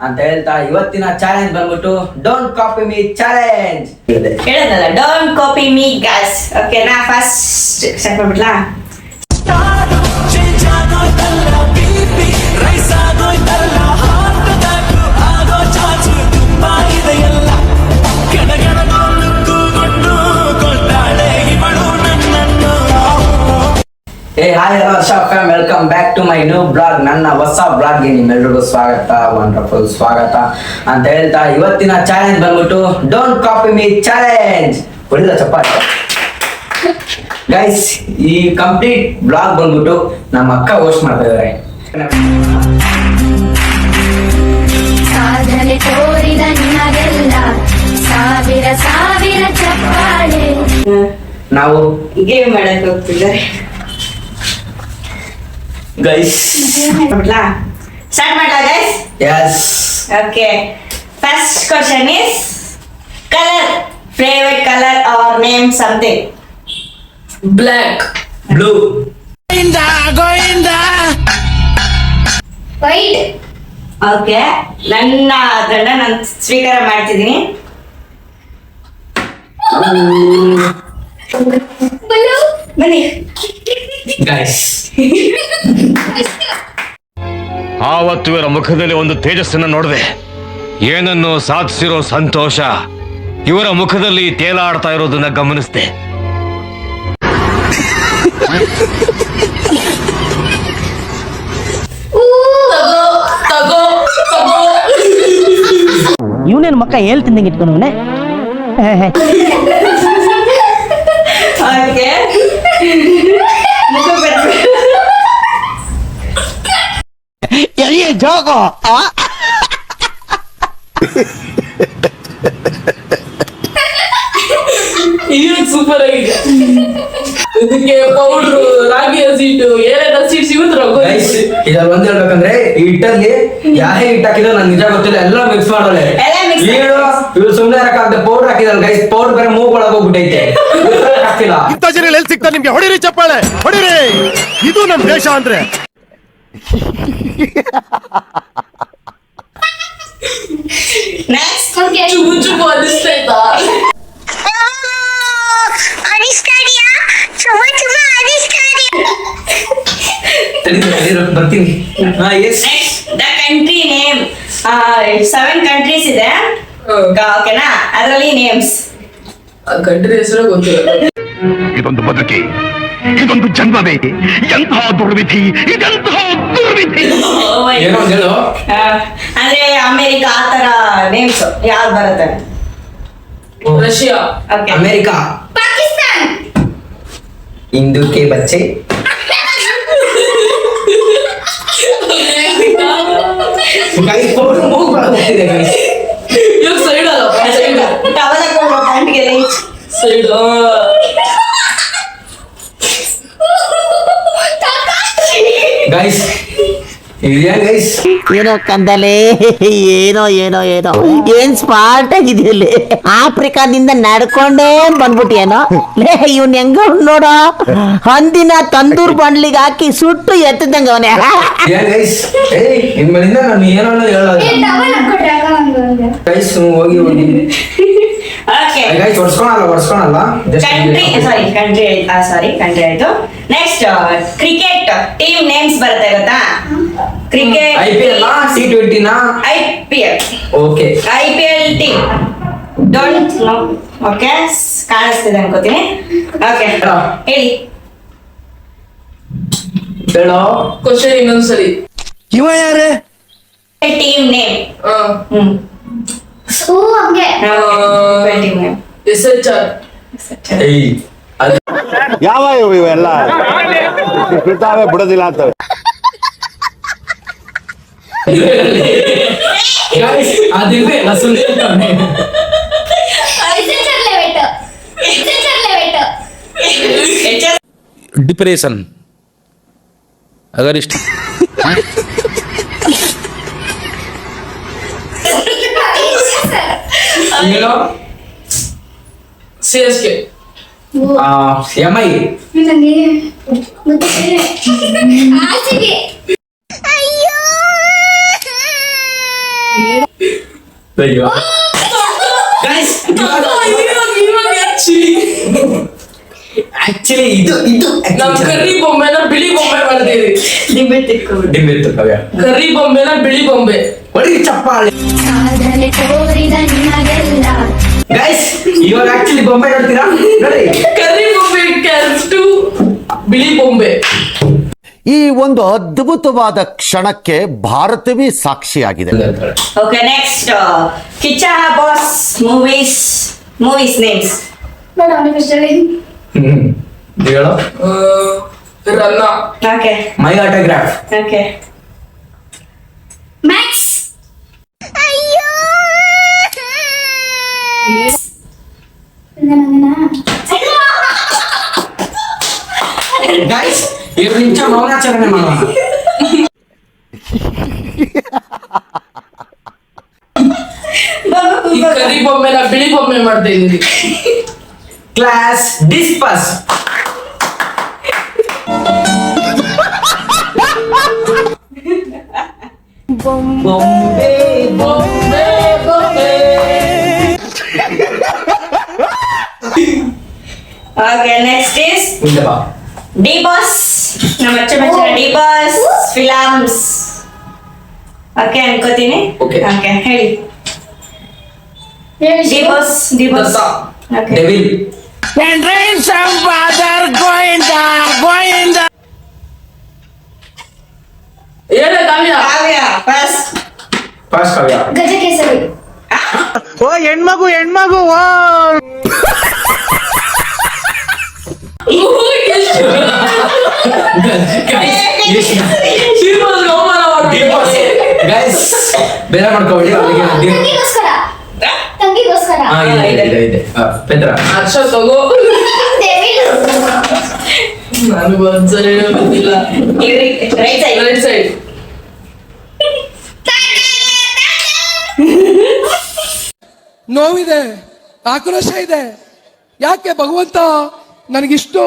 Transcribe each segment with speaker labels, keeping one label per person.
Speaker 1: ಅಂತ ಹೇಳ್ತಾ ಇವತ್ತಿನ ಚಾಲೆಂಜ್ ಬಂದ್ಬಿಟ್ಟು ಡೋಂಟ್ ಕಾಪಿ ಮೀ ಚಾಲೆಂಜ್
Speaker 2: ಹೇಳೋದಲ್ಲ ಡೋಂಟ್ ಕಾಪಿ ಮೀ ಗಾಯ್ಸ್. ಓಕೆನಾ, ಫಸ್ಟ್ ಸ್ಟಾರ್ಟ್ ಮಾಡ್ಬಿಡ್ಲಾ?
Speaker 1: Hey hi hello Ashok fam, welcome back to my new blog. ನನ್ನ ಹೊಸ ಬ್ಲಾಗ್ಗೆ ನಿಮ್ಮೆಲ್ರಿಗೂ ಸ್ವಾಗತ, ವಂಡರ್ಫುಲ್ ಸ್ವಾಗತ ಅಂತ ಹೇಳ್ತಾ ಇವತ್ತಿನ ಚಾಲೆಂಜ್ ಬಂದ್ಬಿಟ್ಟು ಡೋಂಟ್ ಕಾಪಿ ಮೀ ಚಾಲೆಂಜ್. ಹೊಡಿದ ಚಪ್ಪಾಳೆ ಗೈಸ್. ಈ ಕಂಪ್ಲೀಟ್ ಬ್ಲಾಗ್ ಬಂದ್ಬಿಟ್ಟು ನಮ್ಮ ಅಕ್ಕ ಹೋಸ್ಟ್ ಮಾಡ್ತಾ ಇದ್ದಾರೆ.
Speaker 3: ಸಾಧನೆ ತೋರಿದ ನಿಮಗೆಲ್ಲ ಸಾವಿರ ಸಾವಿರ ಚಪ್ಪಾಳೆ.
Speaker 1: ನಾವು
Speaker 2: ಗೇಮ್ ಮಾಡಕ್ ಹೋಗ್ತಿದ್ದಾರೆ
Speaker 1: ಗೈಸ್.
Speaker 2: ಸ್ಟಾರ್ಟ್ ಮಾಡ್ಲಾ guys?
Speaker 1: Yes.
Speaker 2: Okay, first question is colour. Favourite colour or name something.
Speaker 4: Black,
Speaker 1: blue,
Speaker 3: white,
Speaker 2: okay, ನನ್ನ ಗಂಡ ನಾನು ಸ್ವೀಕಾರ ಮಾಡ್ತಿದ್ದೀನಿ.
Speaker 3: ಬ್ಲೂ,
Speaker 2: ಬನ್ನಿ
Speaker 1: ಗೈಸ್.
Speaker 5: ಆವತ್ತು ಇವರ ಮುಖದಲ್ಲಿ ಒಂದು ತೇಜಸ್ಸನ್ನು ನೋಡಿದೆ. ಏನನ್ನು ಸಾಧಿಸಿರೋ ಸಂತೋಷ ಇವರ ಮುಖದಲ್ಲಿ ತೇಲಾಡ್ತಾ ಇರೋದನ್ನ ಗಮನಿಸಿದೆ.
Speaker 4: ತಗೋ ತಗೋ.
Speaker 6: ಇವನೇನು ಮಕ್ಕ ಹೇಳ್ತಿದ್ದಂಗೆ ಇಟ್ಕೊಂಡವನೆ.
Speaker 2: ಓಕೆ, ಮುಖ ಬಿಡ್ಬೇಕು.
Speaker 6: ಜೋಗೋ
Speaker 4: ಇದು ಸೂಪರ್ ಆಗಿದೆ. ಇದಕ್ಕೆ ಪೌಡ್ರು, ರಾಗಿ ಹಸಿಟ್ಟು, ಏನೇನು ಹಸಿಟ್ಟು ಸಿಗುತ್ತೋ
Speaker 1: ಗೈಸ್, ಇದ್ರಲ್ಲಿ ಒಂದ್ ಹೇಳ್ಬೇಕಂದ್ರೆ ಈ ಹಿಟ್ಟಲ್ಲಿ ಯಾವ ಹಿಟ್ಟು ಹಾಕಿದ್ರೆ ನಂಗೆ ನಿಜ ಗೊತ್ತಿಲ್ಲ, ಎಲ್ಲ ಮಿಕ್ಸ್ ಮಾಡೋಳೆ.
Speaker 2: ಎಲ್ಲ mix
Speaker 1: ಇವ್ರು ಸುಮ್ನೆ ಹಾಕಿದ ಪೌಡರ್ ಹಾಕಿದಲ್ಲ ಗೈಸ್, ಪೌಡರ್ ಬೇರೆ ಮೂಗ್ ಒಳಗೆ ಹೋಗ್ಬಿಟ್ಟೈತೆ. ಹಾಕ್ತಿಲ್ಲ.
Speaker 7: ಇಂಥ ಜನ ಎಲ್ಲಿ ಸಿಗ್ತಾರೆ ನಿಮ್ಗೆ? ಹೊಡಿರಿ ಚಪ್ಪಾಳೆ, ಹೊಡಿರಿ. ಇದು ನಮ್ ದೇಶ ಅಂದ್ರೆ.
Speaker 2: ನೆಕ್ಸ್ಟ್
Speaker 3: ಓಕೆ,
Speaker 4: ಚುಬು ಚುಬು ಅನಿಸ್ತೈತಾ?
Speaker 1: ಬರ್ತೀನಿ. ಹಾ yes.
Speaker 2: Next the country name. 7 countries ಇದೆ, ಓಕೆನಾ? ಅದರಲ್ಲಿ ನೇಮ್ಸ್.
Speaker 4: ಕಂಟ್ರಿ ಹೆಸರು ಗೊತ್ತಿಲ್ಲ.
Speaker 5: ಇದೊಂದು ಬದುಕಿ, ಇದೊಂದು ಜನ್ಮವೇ, ಎಂತಹ ದುರ್ವಿಧಿ, ಇದೆಂತಹ ದುರ್ವಿಧಿ.
Speaker 1: ಏನೋ ಒಂದ್ ಹೇಳು.
Speaker 2: ಅಂದ್ರೆ ಅಮೆರಿಕ ಆ ತರ ನೇಮ್ಸ್ ಯಾವ್ದು ಬರುತ್ತೆ?
Speaker 4: ರಷ್ಯಾ,
Speaker 2: ಓಕೆ,
Speaker 1: ಅಮೇರಿಕಾ,
Speaker 3: ಪಾಕಿಸ್ತಾನ್,
Speaker 1: ಹಿಂದೂ ಕೆ ಬಚ್ಚೆ, ಗೈಸ್ ಪೌಡರ್ ಮೂಗ್ ಒಳಗೆ ಹೋಗ್ತಿದೆ ಗೈಸ್.
Speaker 4: ಇವಾಗ ಸೈಡ್ ಅಲ್ಲಪ್ಪ, ಸೈಡ್ ಸೈಡ್.
Speaker 1: ಗೈಸ್ ಇದೇನ್ ಗೈಸ್?
Speaker 6: ಏನೋ ಕಂದಲೆ, ಏನೋ ಏನೋ ಏನೋ ಏನ್ ಸ್ಮಾರ್ಟ್ ಆಗಿದೆಯಲ್ಲಿ. ಆಫ್ರಿಕಾದಿಂದ ನಡ್ಕೊಂಡೇ ಬಂದ್ಬಿಟ್ಟಿಯೇನೋ. ಲೇ ಇವ್ನ್ ಹೆಂಗ ನೋಡೋ, ಹಂದಿನ ತಂದೂರ್ ಬಂಡ್ಲಿಗೆ ಹಾಕಿ ಸುಟ್ಟು ಎತ್ತದಂಗ ಅವನೇ.
Speaker 1: ಏನ್ ಗೈಸ್? ಏಯ್ ನಿಮ್ಮಲ್ಲಿಂದ ನಾನು ಏನೋ ಹೇಳೋದು
Speaker 3: ಡಬಲ್ ಹಾಕೊಟ್ಟಾಗ ಒಂದು
Speaker 1: ಗೈಸ್. ಹೋಗಿ ಹೋಗಿ
Speaker 2: ಓಕೆ,
Speaker 1: ಗೈಸ್, ಒಡ್ಸ್ಕೊಳಲ್ಲ
Speaker 2: ಕಂಟ್ರಿ ಆಯ್ತು. ನೆಕ್ಸ್ಟ್ ಕ್ರಿಕೆಟ್ ಟೀಮ್ ನೇಮ್ಸ್ ಬರುತ್ತೆ ಗೊತ್ತಾ? ಕ್ರಿಕೆಟ್
Speaker 1: IPL T20 ನಾ?
Speaker 2: IPL
Speaker 1: okay.
Speaker 2: IPL team don't know. Okay, ಕಾಣಿಸ್ತಿದೆ ಅನ್ಕೋತೀನಿ. ಓಕೆ, ಹೇಳಿ.
Speaker 1: ಹೇಳೋ.
Speaker 4: ಕ್ವಶನ್ ಇನ್ನೊಂದ್ಸರಿ.
Speaker 7: ಇವ ಯಾರೇ?
Speaker 2: Team name.
Speaker 3: ಓ ಹಂಗೆ
Speaker 2: ಟೀಮ್ ನೇಮ್.
Speaker 4: SHR.
Speaker 1: ಏಯ್ ಅದು
Speaker 7: ಯಾವ ಇವೆಲ್ಲ ಬಿಡ್ತಾವೆ ಬಿಡೋದಿಲ್ಲ ಅಂತವೆ.
Speaker 1: ಗೈಸ್ ಅದಿರ್ಲಿ, ನಾ ಸುಳ್ಳು ಹೇಳ್ತಾನೆ.
Speaker 3: ಎಸೆಂಚರ್ ಲೆವೆಟ್, ಎಸೆಂಚರ್ ಲೆವೆಟ್,
Speaker 8: डिप्रेशन अगर इस
Speaker 1: ಹೇಳೋ.
Speaker 4: CSK.
Speaker 1: MI
Speaker 3: ನನಗೆ ಗೊತ್ತಿಲ್ಲ. ಆರ್‌ಸಿಬಿ.
Speaker 1: ಅಯ್ಯೋ ಗೈಸ್ ಆಕ್ಚುಲಿ ಇದು
Speaker 4: ನಮ್ ಕರ್ರಿ ಬೊಂಬೆನ ಬಿಳಿ ಬೊಂಬೆ ಮಾಡ್ತೀವಿ.
Speaker 2: ಡಿಂಬೆ ತಿಕ್ಕೊಂಡು
Speaker 1: ಡಿಂಬಿತ್ತು ಕವ್ಯ
Speaker 4: ಕರ್ರಿ ಬೊಂಬೆನ ಬಿಳಿ ಬೊಂಬೆ.
Speaker 1: ಒಳ್ಳೆ ಚಪ್ಪಾಳೆ
Speaker 3: ಸಾಧನೆ ತೋರಿದ ನಿಮಗೆಲ್ಲ
Speaker 1: ಗೈಸ್ ಇವಾಗ ಆಕ್ಚುಲಿ ಬೊಂಬೆ ನೋಡ್ತೀರಾ ನೋಡಿ
Speaker 4: ಕರ್ರಿ ಬೊಂಬೆ ಟು ಬಿಳಿ ಬೊಂಬೆ.
Speaker 9: ಈ ಒಂದು ಅದ್ಭುತವಾದ ಕ್ಷಣಕ್ಕೆ ಭಾರತವೇ ಸಾಕ್ಷಿಯಾಗಿದೆ.
Speaker 2: Okay next Kichcha boss movies names.
Speaker 3: ಬೇಡ ಅವನಿಗೆ ಇಷ್ಟಲ್ಲಿ
Speaker 1: ಹೇಳೋ
Speaker 4: ರನ್ನ.
Speaker 2: Okay
Speaker 1: my autograph
Speaker 2: okay
Speaker 3: max
Speaker 1: guys 2 ನಿಮಿಷ ಮೌನಾಚರಣೆ ಮಾಡೋಣ.
Speaker 4: ಈ ಕರ್ರಿ ಬೊಂಬೆನ ಬಿಳಿ ಬೊಂಬೆ ಮಾಡ್ತಾ ಇದೀವಿ.
Speaker 1: Class disperse. ಬೊಂಬೆ
Speaker 4: ಬೊಂಬೆ ಬೊಂಬೆ.
Speaker 2: ಓಕೆ ನೆಕ್ಸ್ಟ್ ಇಸ್
Speaker 1: ಮುಂದೆ ಬಾ.
Speaker 2: D boss. ನಮ್ಮ ಅಚ್ಚುಮೆಚ್ಚಿನ ಡಿ ಬಾಸ್ ಫಿಲಮ್ಸ್. ಓಕೆ ಅನ್ಕೋತೀನಿ.
Speaker 1: Okay.
Speaker 2: ಓಕೆ ಹೇಳಿ. D boss
Speaker 4: Datta.
Speaker 2: Okay
Speaker 1: devil.
Speaker 4: ಹೇಳ ಕಾವ್ಯ.
Speaker 2: ಕಾವ್ಯ ಫಸ್ಟ್.
Speaker 1: ಫಸ್ಟ್ ಕವ್ಯ.
Speaker 3: ಗಜಕೇಸರಿ
Speaker 4: ಶ್ರೀನಿವಾಸ್ ಅವಮಾನ ಮಾಡ್ತೀವಿ.
Speaker 1: ಗೈಸ್ ಬೇರೆ ಮಾಡ್ಕೋಬೇಡಿ ಅವರಿಗೆ
Speaker 3: ತಂಗಿಗೋಸ್ಕರ ತಂಗಿಗೋಸ್ಕರ
Speaker 1: ಹಾ ಇದೆ ಪೆದ್ರ.
Speaker 4: ಅಕ್ಷ ತಗೋ.
Speaker 3: ಡೆವಿಲ್
Speaker 4: ನನಗೆ ಒಂದ್ಸರಿ ಗೊತ್ತಿಲ್ಲ.
Speaker 2: Right side.
Speaker 4: Right side.
Speaker 10: ನೋವಿದೆ, ಆಕ್ರೋಶ ಇದೆ. ಯಾಕೆ ಭಗವಂತ ನನಗಿಷ್ಟು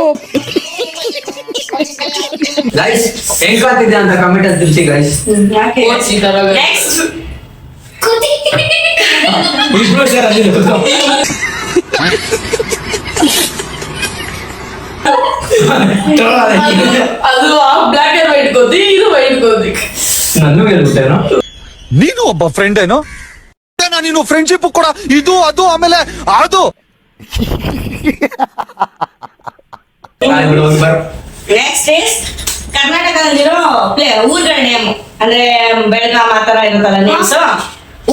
Speaker 1: ಗೈಸ್ ಹೆಂಗ್ ಕಾತಿದೆ ಅಂತ ಕಮೆಂಟ್ ಅಲ್ಲಿ ತಿಳಿಸಿ ಗೈಸ್.
Speaker 2: ಓಕೆ
Speaker 4: ಓದ್ಸಿ ತರ.
Speaker 2: ನೆಕ್ಸ್ಟ್
Speaker 3: ಕುದಿ
Speaker 1: ಇಬ್ರು ಸೇರಿದ್ರು.
Speaker 4: ಅದು ಬ್ಲಾಕ್ ಅಂಡ್ ವೈಟ್ ಗೋಧಿ, ಇದು ವೈಟ್ ಗೋಧಿ.
Speaker 1: ನನ್ನ ಹೇಳ್ಬಿಟ್ಟೇನೋ.
Speaker 7: ನೀನು ಒಬ್ಬ ಫ್ರೆಂಡ್ ಏನೋ ನೀನು ಫ್ರೆಂಡ್ಶಿಪ್ ಕೂಡ ಇದು ಅದು ಆಮೇಲೆ ಅದು
Speaker 2: ನೆಕ್ಸ್ಟ್ ಇಸ್ ಕರ್ನಾಟಕದಲ್ಲಿರೋ ಊರುಗಳ ನೇಮ್. ಅಂದ್ರೆ ಬೆಳಗಾಂ ಆ ತರ ಇರುತ್ತಲ್ಲ ನೇಮ್ಸ್.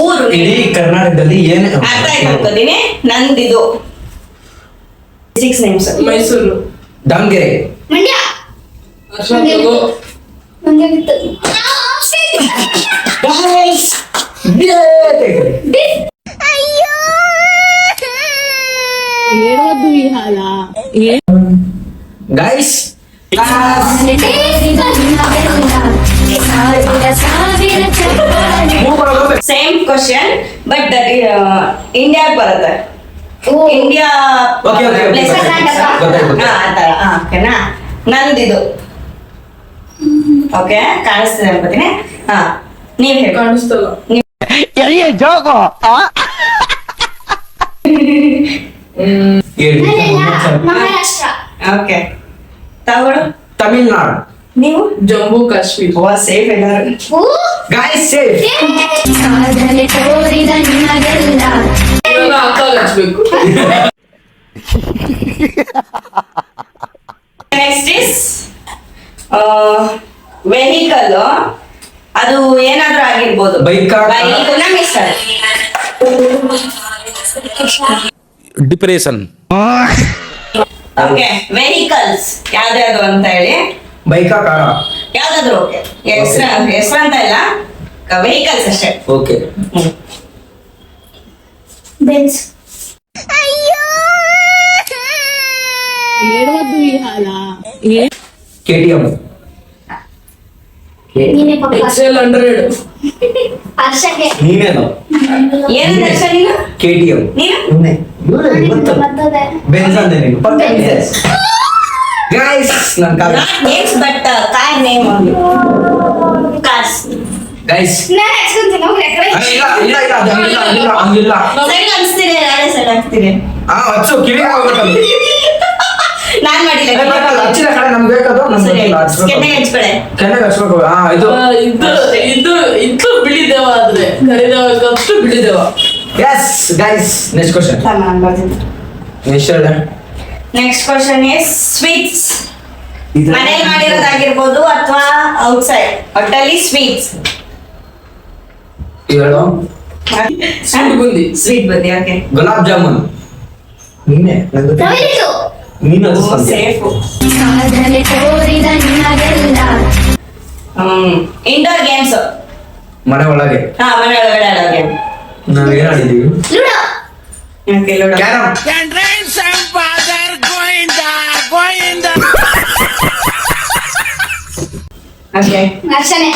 Speaker 2: ಊರು
Speaker 1: ಇಡೀ ಕರ್ನಾಟಕದಲ್ಲಿ ಏನು
Speaker 2: ಅರ್ಥ ಆಯ್ತು ಅನ್ಕೋತೀನಿ. ನಂದಿದು 6 ನೇಮ್ಸ್.
Speaker 4: ಮೈಸೂರು.
Speaker 1: ದಾವಣಗೆರೆ.
Speaker 3: ಮಂಡ್ಯ
Speaker 4: ಅಕ್ಷ ತಗೋ.
Speaker 3: ಮಂಡ್ಯ ಬಿತ್ತು
Speaker 1: guys
Speaker 2: same question but India ಬರುತ್ತೆ. India
Speaker 1: Okay, okay, okay.
Speaker 2: Place
Speaker 1: ಗೊತ್ತಾಯ್ತು.
Speaker 2: ಆತರ ಓಕೆನಾ. ನಂದಿದು ಓಕೆ ಕಾಣಿಸ್ತಿದೆ ಅನ್ಕೋತೀನಿ. ಹಾ ನೀವ್ ಹೇಳಿ.
Speaker 4: ಕಾಣಿಸ್ತಲ್ಲ.
Speaker 3: ಮಹಾರಾಷ್ಟ್ರ
Speaker 2: ಓಕೆ ತಗೊಳ್ಳು.
Speaker 1: ತಮಿಳ್ನಾಡು.
Speaker 2: ನೀವು
Speaker 4: ಜಮ್ಮು ಕಾಶ್ಮೀರ್.
Speaker 2: ಸೇಫ್ ಎಲ್ಲಾರು.
Speaker 1: Guys safe.
Speaker 3: ಸಾಧನೆ ತೋರಿದ ನಿಮಗೆಲ್ಲ
Speaker 4: ಇವೆಲ್ಲ ಅಕ್ಕಾಗ್ ಹಚ್ಬೇಕು.
Speaker 2: Next is vehicle. ಅದು ಏನಾದ್ರೂ ಆಗಿರ್ಬೋದು.
Speaker 1: Bike ಆ-
Speaker 2: ಬೈಕ್ ನಮ್ಮ ಇಷ್ಟ.
Speaker 8: ಡಿಪ್ರೆಷನ್.
Speaker 2: ಓಕೆ ವೆಹಿಕಲ್ಸ್ ಯಾವ್ದ್ಯಾವ್ದು ಅಂತ ಹೇಳಿ.
Speaker 1: ಬೈಕಾ ಕಾರ.
Speaker 2: ಯಾವ್ದಾದ್ರು ಓಕೆ. ಹೆಸರು ಅಂತ ಇಲ್ಲ, ವೆಹಿಕಲ್ಸ್ ಅಷ್ಟೇ.
Speaker 1: Okay
Speaker 3: Benz
Speaker 1: KTM.
Speaker 3: ನೀನೆ ಪಕ್ಕ
Speaker 4: XL 100.
Speaker 3: ಹರ್ಷಕ್ಕೆ
Speaker 1: ನೀನೇನು
Speaker 2: ಏನಂದ್ರೆ ಅಷ್ಟೇ ನೀನು.
Speaker 1: KTM.
Speaker 2: ನೀನು
Speaker 3: ಮತ್ತದೆ
Speaker 1: ಬೆನ್ಸ್ ಅಂದೆ ನೀನು ಪಕ್ಕ
Speaker 2: Benz.
Speaker 1: ಗೈಸ್ ನನ್ನ ಕಾಲ
Speaker 2: not names but car name cars.
Speaker 1: Guys
Speaker 3: ನಾನು ಹಚ್ಕೊಂತೀನಿ ಹೋಗ್ರಿ ಆ ಕಡೆ.
Speaker 1: ಹಂಗಿಲ್ಲ
Speaker 2: ಸೈಡ್ ಅನ್ಸ್ತೀರಿ ನಾಳೆ ಸೈಡ್ ಹಾಕ್ತೀರಿ
Speaker 1: ಹಚ್ಚು ಕಿವಿಗೆ ಹೋಗ್ಬೇಕಲ್ಲ
Speaker 2: ನಾನ್ ಮಾಡಿಲ್ಲ
Speaker 1: ಹಚ್ಚಿದ ಕಡೆ ನಮ್ಗೆ ಬೇಕದು
Speaker 2: ಸರಿ ಕೆನ್ನೆಗೆ ಹಚ್ಕೊಳೆ
Speaker 1: ಕೆನ್ನೆಗೆ ಹಚ್ಬೇಕು ಇದು
Speaker 4: ಇದು ಬಿಳಿದೇವ ಆದ್ರೆ ಕರಿದೇವಕ್ಕಷ್ಟು ಬಿಳಿದೇವ.
Speaker 1: Yes guys next question
Speaker 2: next question is sweets ಮನೇಲಿ ಮಾಡಿರೋದಾಗಿರ್ಬೋದು ಅಥವಾ ಔಟ್ಸೈಡ್ ಒಟ್ಟಲ್ಲಿ ಸ್ವೀಟ್ಸ್
Speaker 1: ಹೇಳು
Speaker 4: sweet bundi.
Speaker 2: Sweet bundi okay
Speaker 1: gulab jamun ನೀನೆ
Speaker 3: ರವಿದು.
Speaker 1: ನೀನು ಅದು
Speaker 2: ಸೇಫು
Speaker 3: ಸಾಧನೆ ತೋರಿದ ನಿನಗೆಲ್ಲ.
Speaker 2: ಇಂಡೋರ್ ಗೇಮ್ಸ್
Speaker 1: ಮನೆ ಒಳಗೆ
Speaker 2: ಮನೆ ಒಳಗಡೆ ಆಡೋ ಗೇಮ್
Speaker 1: ನಾವ್ ಏನ್ ಆಡಿದೀವಿ
Speaker 3: ludo.
Speaker 2: Okay ludo
Speaker 1: carrom
Speaker 2: okay
Speaker 3: ಅರ್ಚನೆ.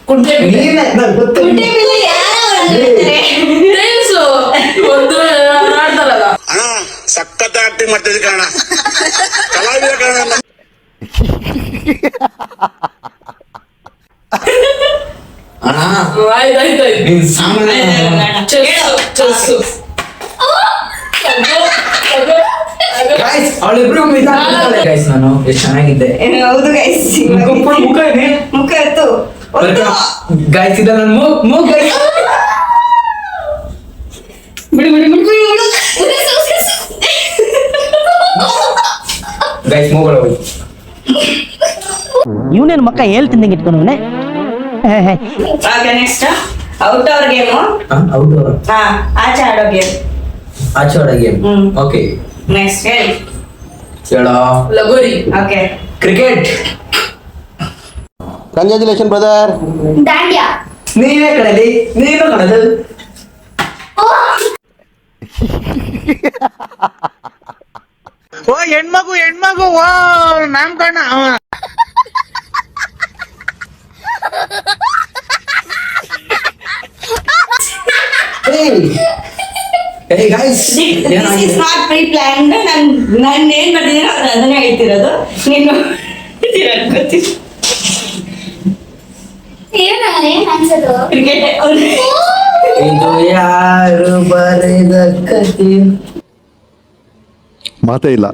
Speaker 4: ಕುಂಟೆ ಬಿಲ್ಲೆ.
Speaker 1: ನೀನೆ ನಂಗ್ ಗೊತ್ತು.
Speaker 2: ಕುಂಟೆ ಬಿಲ್ಲೆ ಯಾರು ಆಡ್ತಾರೆ?
Speaker 4: ಟೇಲ್ಸು. ಒಂದು ಆಡ್ತಾರಲ್ಲ.
Speaker 7: ಸಖತ್ ಆಕ್ಟಿಂಗ್ ಮಾಡ್ತಿದ್ದೆ ಕಾರಣ ಕಲಾವಿದ ಕಾರಣ
Speaker 1: ಅಣ್ಣ
Speaker 4: ಆಯ್ತಾಯ್ತು.
Speaker 1: ನೀನ್ ಸಾಮಾನ್ಯ
Speaker 4: ಚೆಸ್ಸು.
Speaker 1: ಗೈಸ್ ಅವಳಿಬ್ರು ಗೈಸ್ ನಾನು ಎಷ್ಟು ಚೆನ್ನಾಗಿದ್ದೆ
Speaker 2: ಹೌದು ಗೈಸ್
Speaker 1: ಮುಖ ಇದೆ
Speaker 2: ಮುಖ ಎತ್ತು ಒಂದು
Speaker 1: ಗೈಸ್ ಇದ ನನ್ನ ಮೂಗ್ ಗೈಸ್
Speaker 2: ಬಿಡು ಬಿಡು ಬಿಡು ಬಿಡು
Speaker 1: ಗೈಸ್ ಮೂಗಳ ಹೋಗಿ
Speaker 6: ಇವನೇನು ಮಕ್ಕ ಹೇಳ್ತಿದ್ದಂಗೆ ಇಟ್ಕೊಂಡವನೆ.
Speaker 2: Okay next outdoor game
Speaker 1: outdoor
Speaker 2: ಆಚೆ ಆಡೋ ಗೇಮ್
Speaker 1: ಆಚೆ ಆಡೋ ಗೇಮ್
Speaker 2: ಹ್ಮ್.
Speaker 1: ಓಕೆ
Speaker 2: ನೆಕ್ಸ್ಟ್ ಹೇಳಿ
Speaker 1: ಹೇಳೋ
Speaker 4: lagori.
Speaker 2: Okay
Speaker 1: cricket
Speaker 9: congratulation brother.
Speaker 3: ದಾಂಡ್ಯ.
Speaker 1: ನೀನೇ ಕಡಲಿ ನೀನು ಕಡಲು
Speaker 3: ಓ
Speaker 6: ಓ ಹೆಣ್ಮಗು ಓ ನಾಮಕರಣ.
Speaker 1: Hey guys,
Speaker 2: this is not pre planned ನಾನು ಏನ್ ಬರ್ತಿದ್ದೀನೋ ಅದನ್ನೇ ಹೇಳ್ತಿರೋದು ನೀನು ಗೊತ್ತಿಲ್ಲ
Speaker 3: ಏನ್ ಅನ್ಸೋದು?
Speaker 2: ಕ್ರಿಕೆಟ್
Speaker 1: ಇದು ಯಾರು ಬರೆದ ಕಥೆ
Speaker 7: ಮಾತೇ ಇಲ್ಲ.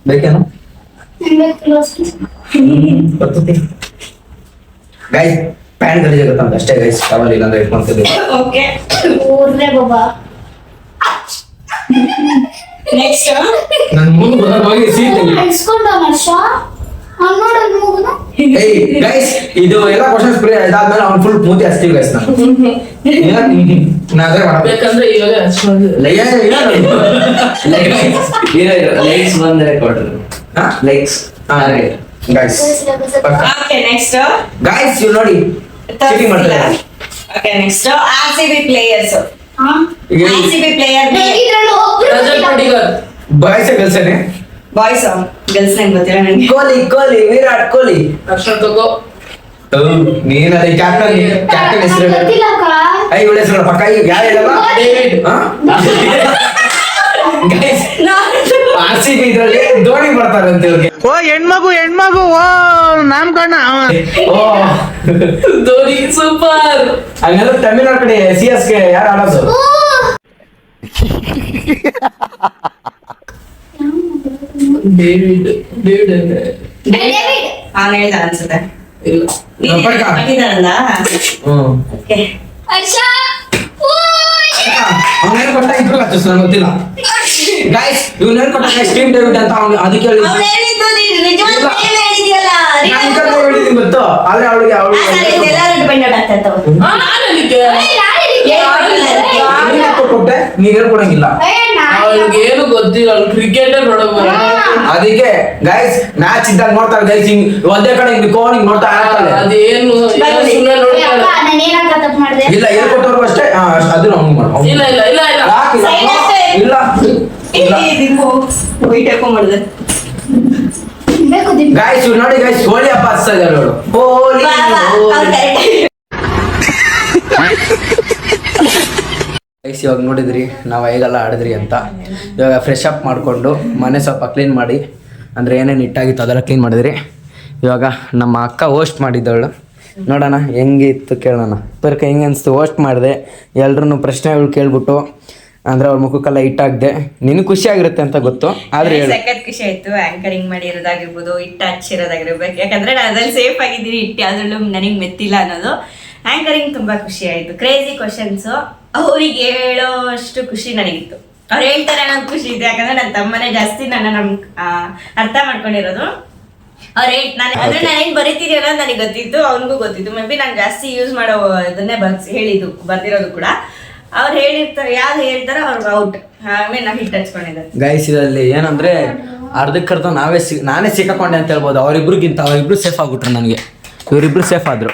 Speaker 1: ಬೇಕೇನು
Speaker 3: ನಂಗೆ
Speaker 1: ಬರ್ತದೆ ಗೈಸ್ ಪ್ಯಾಂಟ್ ಗಡಿಗೆ ಗೊತ್ತಂತ ಅಷ್ಟೇ ಗೈಸ್ ಟವಲ್ ಇಲ್ಲ ಅಂದ್ರೆ ಇಟ್ಕೊಂತಿದ್ದೆ
Speaker 2: ಓಕೆ
Speaker 3: ಊರ್ರೆ ಬಾಬಾ.
Speaker 2: ನೆಕ್ಸ್ಟ್
Speaker 1: ನನ್ನ ಮೂಗು ಹೋಗಿ ಸೀಟ್
Speaker 3: ಅನ್ಸ್ಕೊಂಡ ಮನುಷ್ಯ ನೋಡೋದು ಮೂಗುನ.
Speaker 1: ಏಯ್ ಗೈಸ್ ಇದು ಎಲ್ಲ ಕ್ವಶನ್ಸ್ ಫ್ರೀ ಇದಾದ್ಮೇಲೆ ಅವ್ನು ಫುಲ್ ಮೂತಿ ಹಚ್ತೀವಿ ಗೈಸ್ ನಾನು ನಾ ಅದೇ ಮಾಡಬೇಕು
Speaker 4: ಬೇಕಂದ್ರೆ ಇವಾಗ ಹಚ್ಕೊಂಡು
Speaker 1: ಲೈಕ್ಸ್ ಬಂದ್ರೆ ಕೊಡ್ರಿ likes guys
Speaker 2: okay next
Speaker 1: guys ಇವ್ ನೋಡಿ ಚೀಟಿಂಗ್ ಮಾಡ್ತಾರೆ
Speaker 2: ಓಕೆ ನೆಕ್ಸ್ಟ್ ಆರ್ಸಿಬಿ ಪ್ಲೇಯರ್ಸ್
Speaker 3: ಹಾ
Speaker 2: ಆರ್ಸಿಬಿ ಪ್ಲೇಯರ್
Speaker 3: ಇದ್ರಲ್ಲಿ ಒಬ್ರು
Speaker 4: ರಜತ್ ಪಡಿಗರ್.
Speaker 1: ಬಾಯ್ಸ್ ಗರ್ಲ್ಸೇನೆ
Speaker 2: ಬಾಯ್ಸ್ ಗರ್ಲ್ಸ್ ನೇಮ್ ಗೊತ್ತಿಲ್ಲ ನನಗೆ
Speaker 1: ಕೊಹ್ಲಿ ವಿರಾಟ್ ಕೊಹ್ಲಿ
Speaker 4: ಅರ್ಶನ ತಗೋ.
Speaker 1: ನೀನ್ ಅದೇ ಕ್ಯಾಪ್ಟನ್ ಹೆಸರು
Speaker 3: ಗೊತ್ತಿಲ್ಲ ಅಕ್ಕ.
Speaker 1: ಐ ಒಳ್ಳೆ ಹೆಸರು ಪಕ್ಕ ಯಾರು ಹೇಳಲ್ಲ
Speaker 4: ಡೇವಿಡ್.
Speaker 1: ಗೈಸ್ ಆರ್ಸಿಬಿ ಇದ್ರಲ್ಲಿ ಧೋನಿ ಬರ್ತಾರೆ ಅಂತ ಇವ್ರಿಗೆ
Speaker 6: ಓ ಹೆಣ್ಮಗು ಓ ನಾಮಕರಣ.
Speaker 1: ಓ
Speaker 4: ಧೋನಿ ಸೂಪರ್.
Speaker 1: ಹಂಗೆಲ್ಲ ತಮಿಳ್ನಾಡು ಕಡೆ CSK ಯಾರು ಆಡೋದು
Speaker 3: ಓ
Speaker 4: ಡೇವಿಡ್ ಅಂದ್ರೆ
Speaker 3: ಡೇವಿಡ್.
Speaker 2: ನಾನು ಹೇಳ್ದ ಅನ್ಸುತ್ತೆ
Speaker 4: ಇಲ್ಲ.
Speaker 1: ಪಡ್ಕ.
Speaker 2: ಹಾಕಿದಾರಲ್ಲ
Speaker 1: ಹ್ಮ್
Speaker 2: ಓಕೆ
Speaker 3: ಹರ್ಷ. ಓ
Speaker 1: ಅವ್ನೇನು ಕೊಟ್ಟ ಇಬ್ರು ಹಚ್ಚು ನಂಗೆ ಗೊತ್ತಿಲ್ಲ ಗೈಸ್ ಇವ್ನೇನು ಕೊಟ್ಟ ಗೈಸ್ ಟೀಮ್ ಡೇವಿಡ್ ಅಂತ ಅವ್ನು ಅದಕ್ಕೆ
Speaker 2: ಅವ್ನು ಹೇಳಿದ್ದು ನೀನು ನಿಜವಾದ
Speaker 1: ಇಲ್ಲ.
Speaker 2: ನೇಮ್ ಹೇಳಿದ್ಯಲ್ಲ
Speaker 1: ನಾನು ಹೇಳಿದ್ದೀನಿ ಗೊತ್ತು ಆದ್ರೆ ಅವಳಿಗೆ
Speaker 2: ಎಲ್ಲರೂ ಡಿಪೆಂಡ್ ಆಗ್ತಾ ಇತ್ತು
Speaker 4: ನಾನ್ ಹೇಳಿದ್ದೆ.
Speaker 1: ಕೊಟ್ಟೆ ನೀನ್ ಹೇಳ್ಕೊಡಂಗಿಲ್ಲ
Speaker 4: ಅವ್ಳಿಗೆ ಏನು ಗೊತ್ತಿಲ್ಲ, ಅವ್ಳು ಕ್ರಿಕೆಟ್ ನೋಡಕ್ ಬರಲ್ಲ.
Speaker 1: ಅದಕ್ಕೆ ಗೈಸ್ ಮ್ಯಾಚ್ ಇದ್ದಾಗ ನೋಡ್ತಾರೆ ಗೈಸ್ ಹಿಂಗ್ ಒಂದೇ ಕಡೆ ಹಿಂಗ್ ಹಿಂಗ್ ನೋಡ್ತಾ ಇರ್ತಾರೆ
Speaker 4: ಅದೇನು ಸುಮ್ಮನೆ ನೋಡ್ತಾರೆ.
Speaker 3: ನಾನೇನಾಗ ತಪ್ಪು ಮಾಡಿದೆ?
Speaker 1: ಇಲ್ಲ ಹೇಳ್ಕೊಟ್ಟವ್ರು ಅಷ್ಟೇ ಅದನ್ನ ಅವ್ನು ಮಾಡು
Speaker 4: ಇಲ್ಲ ಇಲ್ಲ ಇಲ್ಲ ಇಲ್ಲ
Speaker 1: ಇಲ್ಲ ಇಲ್ಲ
Speaker 2: ವೈಟ್ ಹಾಕೊಂಡ್ಬಾರ್ದು
Speaker 3: ಬೇಕು ದಿನ.
Speaker 1: ಗೈಸ್ ಇವ್ರು ನೋಡಿ ಗೈಸ್ ಹೋಳಿ ಹಬ್ಬ ಹಚ್ತಾ ಇದ್ದಾರೆ ಅವಳು ಹೋಳಿ ಗೈಸ್ ಇವಾಗ ನೋಡಿದ್ರಿ ನಾವು ಹೇಗೆಲ್ಲ ಆಡಿದ್ರಿ ಅಂತ. ಇವಾಗ ಫ್ರೆಶ್ ಅಪ್ ಮಾಡಿಕೊಂಡು ಮನೆ ಸ್ವಲ್ಪ ಕ್ಲೀನ್ ಮಾಡಿ ಅಂದರೆ ಏನೇನು ಇಟ್ಟಾಗಿತ್ತು ಅದೆಲ್ಲ ಕ್ಲೀನ್ ಮಾಡಿದ್ರಿ. ಇವಾಗ ನಮ್ಮ ಅಕ್ಕ ಹೋಸ್ಟ್ ಮಾಡಿದ್ದವಳು ನೋಡೋಣ ಹೆಂಗಿತ್ತು ಕೇಳೋಣ. ಪರ್ಕ ಹೆಂಗೆ ಅನಿಸ್ತು ಹೋಸ್ಟ್ ಮಾಡಿದೆ, ಎಲ್ರೂ ಪ್ರಶ್ನೆಗಳು ಕೇಳ್ಬಿಟ್ಟು ಅಂದ್ರೆ ಅವ್ರ ಮುಖಕ್ಕೆಲ್ಲ ಇಟ್ಟಾಗ್ದೆ. ನಿನಗೆ ಖುಷಿ ಆಗಿರುತ್ತೆ ಅಂತ ಗೊತ್ತು, ಆದ್ರೆ ಹೇಳು.
Speaker 2: ಸಖತ್ ಖುಷಿ ಆಯ್ತು ಆಂಕರಿಂಗ್ ಮಾಡಿರೋದಾಗಿರ್ಬೋದು, ಇಟ್ಟು ಹಚ್ಚಿರೋದಾಗಿರ್ಬೇಕು. ಯಾಕಂದ್ರೆ ನಾನು ಅದ್ರಲ್ಲಿ ಸೇಫ್ ಆಗಿದ್ದೀನಿ, ಇಟ್ಟು ಯಾವ್ದ್ರಲ್ಲೂ ನನಗೆ ಮೆತ್ತಿಲ್ಲ ಅನ್ನೋದು. ಆಂಕರಿಂಗ್ ತುಂಬಾ ಖುಷಿ ಆಯ್ತು. ಕ್ರೇಜಿ ಕ್ವಶನ್ಸ್ ಅವ್ರಿಗೆ ಹೇಳೋಷ್ಟು ಖುಷಿ ನನಗಿತ್ತು. ಅವ್ರು ಹೇಳ್ತಾರೆ ಅನ್ನೋದು ಖುಷಿ ಇದೆ, ಯಾಕಂದ್ರೆ ನನ್ನ ತಮ್ಮನೇ ಜಾಸ್ತಿ ನನ್ನ ಅರ್ಥ ಮಾಡ್ಕೊಂಡಿರೋದು. ಅವ್ರು ಅಂದ್ರೆ ನಾನೇನ್ ಬರೀತೀನಿ ಅನ್ನೋದು ನನಗೆ ಗೊತ್ತಿತ್ತು, ಅವ್ನಿಗೂ ಗೊತ್ತಿತ್ತು. ಮೇ ಬಿ ನಾನು ಜಾಸ್ತಿ ಯೂಸ್ ಮಾಡೋ ಇದನ್ನೇ ಬರ್ದಿರೋದು ಕೂಡ. ಅವ್ರು ಹೇಳಿರ್ತಾರೆ, ಯಾವ್ದು ಹೇಳ್ತಾರೋ ಅವ್ರಿಗೆ ಔಟ್. ಆಮೇಲೆ ನಾವು ಹಿಟ್ ಹಚ್ಕೊಂಡಿದ್ದಾರೆ.
Speaker 1: ಗೈಸ್ ಇದರಲ್ಲಿ ಏನಂದ್ರೆ ಅರ್ಧಕ್ಕರ್ಧ ನಾನೇ ಸಿಕ್ಕಾಕೊಂಡೆ ಅಂತ ಹೇಳ್ಬೋದು. ಅವರಿಬ್ರಿಗಿಂತ ಅವರಿಬ್ರು ಸೇಫ್ ಆಗ್ಬಿಟ್ರು ನನಗೆ. ಇವರಿಬ್ರು ಸೇಫ್ ಆದ್ರು.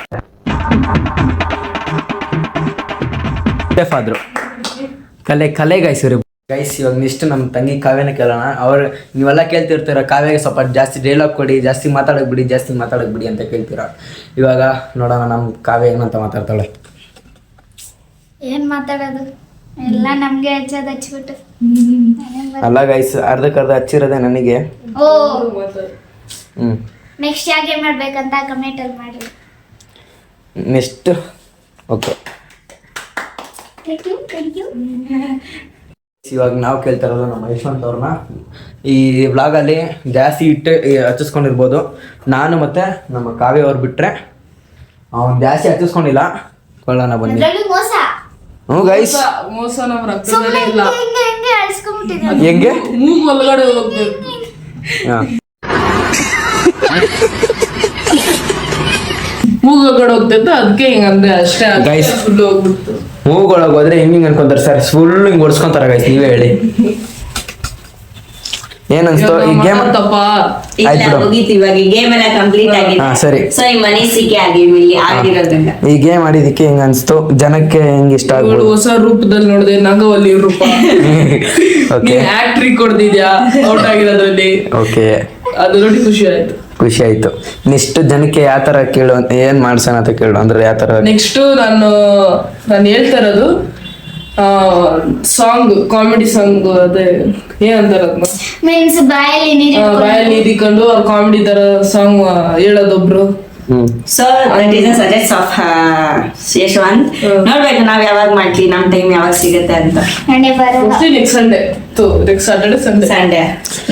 Speaker 1: ಕಲೆ ಗೈಸ್ ಇವ್ರಿಬ್ರು. ಗೈಸ್ ಇವಾಗ ನೆಕ್ಸ್ಟ್ ನಮ್ಮ ತಂಗಿ ಕಾವ್ಯನ ಕೇಳೋಣ. ನೀವೆಲ್ಲ ಕೇಳ್ತಿರ್ತೀರ ಕಾವ್ಯಗೆ ಸ್ವಲ್ಪ ಜಾಸ್ತಿ ಡೈಲಾಗ್ ಕೊಡಿ, ಜಾಸ್ತಿ ಮಾತಾಡಕ್ ಬಿಡಿ ಅಂತ ಕೇಳ್ತೀರ. ಇವಾಗ ನೋಡೋಣ ನಮ್ಮ ಕಾವ್ಯ ಏನಂತ ಮಾತಾಡ್ತಾಳೆ.
Speaker 3: ಏನ್ ಮಾತಾಡೋದು, ಎಲ್ಲ ನಮ್ಗೆ ಹಚ್ಚಿಬಿಟ್ಟು.
Speaker 1: ಅಲ್ಲ ಗೈಸ್, ಅರ್ಧಕ್ಕರ್ಧ ಹಚ್ಚಿರೋದೆ ನನಗೆ.
Speaker 3: ಓ,
Speaker 1: ಹ್ಮ್,
Speaker 3: ನೆಕ್ಸ್ಟ್ ಯಾಕೆ ಮಾಡ್ಬೇಕಂತ ಕಮೆಂಟ್ ಅಲ್ಲಿ ಮಾಡಿ.
Speaker 1: Next okay.
Speaker 3: Thank you.
Speaker 1: ಇವಾಗ ನಾವು ಕೇಳ್ತಾ ಇರೋದು ನಮ್ಮ ಯಶವಂತ್ ಅವ್ರನ್ನ. ಈ ವ್ಲಾಗಲ್ಲಿ ಜಾಸ್ತಿ ಇಟ್ಟು ಹಚ್ಚಿಸ್ಕೊಂಡಿರ್ಬೋದು. ನಾನು ಮತ್ತೆ ನಮ್ಮ ಕಾವ್ಯ ಅವ್ರು ಬಿಟ್ರೆ ಅವ್ನು ಜಾಸ್ತಿ ಹಚ್ಚಿಸ್ಕೊಂಡಿಲ್ಲ. ಕೊಳ್ಳೋಣ ಬನ್ನಿ.
Speaker 3: ಅದ್ರಲ್ಲೂ ಮೋಸ.
Speaker 1: ಹ್ಞೂ ಗೈಸ್,
Speaker 4: ಮೋಸ ನಮ್ಮ ರಕ್ತದಲ್ಲೇ
Speaker 3: ಸುಮ್ಮನೆ
Speaker 4: ಇಲ್ಲ.
Speaker 3: ಹೆಂಗೆ ಅಳಿಸ್ಕೊಂಡ್ಬಿಟ್ಟಿದ್ದಾರೆ.
Speaker 1: ಹೆಂಗೆ
Speaker 4: ಮೂಗು ಒಳಗಡೆ ಹೋಗ್ಬೇಕು. ಮೂಗು ಒಳಗಡೆ ಹೋಗ್ತೈತೆ, ಅದಕ್ಕೆ ಹಿಂಗಂದ್ರೆ ಅಷ್ಟೇ.
Speaker 1: Guys.
Speaker 4: ಫುಲ್ ಹೋಗ್ಬಿಡ್ತು.
Speaker 1: ಮೂಗೊಳಗೆ ಹೋದ್ರೆ ಹಿಂಗೆ ಅನ್ಕೊಂತಾರೆ ಸರ್, ಫುಲ್ ಹಿಂಗೆ ಹೊಡ್ಸ್ಕೊಂತಾರೆ ಗೈಸ್. ನೀವೇ ಹೇಳಿ ಏನನ್ಸ್ತು ಈ ಗೇಮ್?
Speaker 2: ಇಲ್ಲ ಮುಗೀತು, ಇವಾಗ ಗೇಮ್ ಎಲ್ಲ ಕಂಪ್ಲೀಟ್ ಆಗಿದೆ.
Speaker 1: ಹಾ, ಸರಿ.
Speaker 2: ಸೊ ಈ ಮನಿ ಸಿಕ್ಕಿ ಇಲ್ಲಿ ಆಗಿರೋದ್ರಿಂದ
Speaker 1: ಈ ಗೇಮ್ ಆಡಿದಕ್ಕೆ ಹೆಂಗ ಅನ್ಸ್ತು, ಜನಕ್ಕೆ ಹೆಂಗ್ ಇಷ್ಟ
Speaker 4: ಇವಳು
Speaker 1: ಆಗ್ಬೋದು?
Speaker 4: ಹೊಸ ರೂಪದಲ್ಲಿ ನೋಡಿದೆ, ನಂಗವಲ್ಲಿ ರೂಪ.
Speaker 1: ಓಕೆ
Speaker 4: ನೀನ್ ಆಕ್ಟ್ರಿಗೆ ಕೊಡ್ತಿದ್ಯಾ ಔಟ್ ಆಗಿರೋದ್ರಲ್ಲಿ,
Speaker 1: ಓಕೆ,
Speaker 4: ಅದು ನೋಡಿ ಖುಷಿ ಆಯ್ತು.
Speaker 1: ಖುಷಿ ಆಯ್ತು. ನೆಕ್ಸ್ಟ್ ಜನಕ್ಕೆ ಯಾವ ತರ ಕೇಳು, ಏನ್ ಮಾಡ್ಸೋಣ ಅಂತ ಕೇಳು. ಅಂದ್ರೆ ಯಾವ ತರ?
Speaker 4: ನೆಕ್ಸ್ಟ್ ನಾನು ಹೇಳ್ತಾ ಇರೋದು ಸಾಂಗ್, ಕಾಮಿಡಿ ಸಾಂಗ್. ಅದೇ ಏನಂತಾರ ಅದನ್ನ,
Speaker 3: ಮೀನ್ಸ್ ಬಾಯಲ್ಲಿ ನೀರು
Speaker 4: ಬಾಯಲ್ಲಿ ನೀರಿಕೊಂಡು ಅವ್ರ ಕಾಮಿಡಿ ತರ ಸಾಂಗ್ ಹೇಳೋದೊಬ್ರು.
Speaker 2: So that is suggest of Yashwant. ನೋಡ್ಬೇಕು ನಾವ್ ಯಾವಾಗ ಮಾಡ್ತೀವಿ, ನಮ್ ಟೈಮ್ ಯಾವಾಗ ಸಿಗುತ್ತೆ ಅಂತ.
Speaker 3: ಹಣೆ ಬರಲ್ಲ.
Speaker 4: Next Sunday, next Saturday Sunday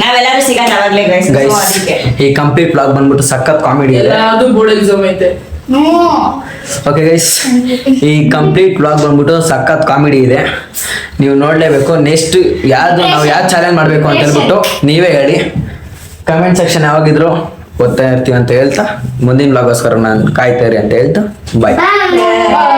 Speaker 2: ನಾವೆಲ್ಲರೂ ಸಿಗೋದು ಅವಾಗ್ಲೇ ಗೈಸ್.
Speaker 1: ಗೈಸ್ ಈ ಕಂಪ್ಲೀಟ್ ಬ್ಲಾಗ್ ಬಂದ್ಬಿಟ್ಟು ಸಖತ್ ಕಾಮಿಡಿ ಇದೆ.
Speaker 4: ಅದು ಬೋರ್ಡ್ ಎಕ್ಸಾಮ್ ಐತೆ.
Speaker 1: ಓಕೆ ಗೈಸ್, ಈ ಕಂಪ್ಲೀಟ್ ಬ್ಲಾಗ್ ಬಂದ್ಬಿಟ್ಟು ಸಖತ್ ಕಾಮಿಡಿ ಇದೆ, ನೀವು ನೋಡ್ಲೇಬೇಕು. ನೆಕ್ಸ್ಟ್ ನಾವು ಯಾವ್ದು ಚಾಲೆಂಜ್ ಮಾಡ್ಬೇಕು ಅಂತ ಹೇಳ್ಬಿಟ್ಟು ನೀವೇ ಹೇಳಿ. ಕಮೆಂಟ್ ಸೆಕ್ಷನ್ ಯಾವಾಗಿದ್ರು ಓದ್ತಾ ಇರ್ತೀವಿ ಅಂತ ಹೇಳ್ತಾ, ಮುಂದಿನ ಬ್ಲಾಗೋಸ್ಕರ ನಾನು ಕಾಯ್ತಾ ಇರಿ ಅಂತ ಹೇಳ್ತಾ ಬಾಯ್.
Speaker 3: Bye.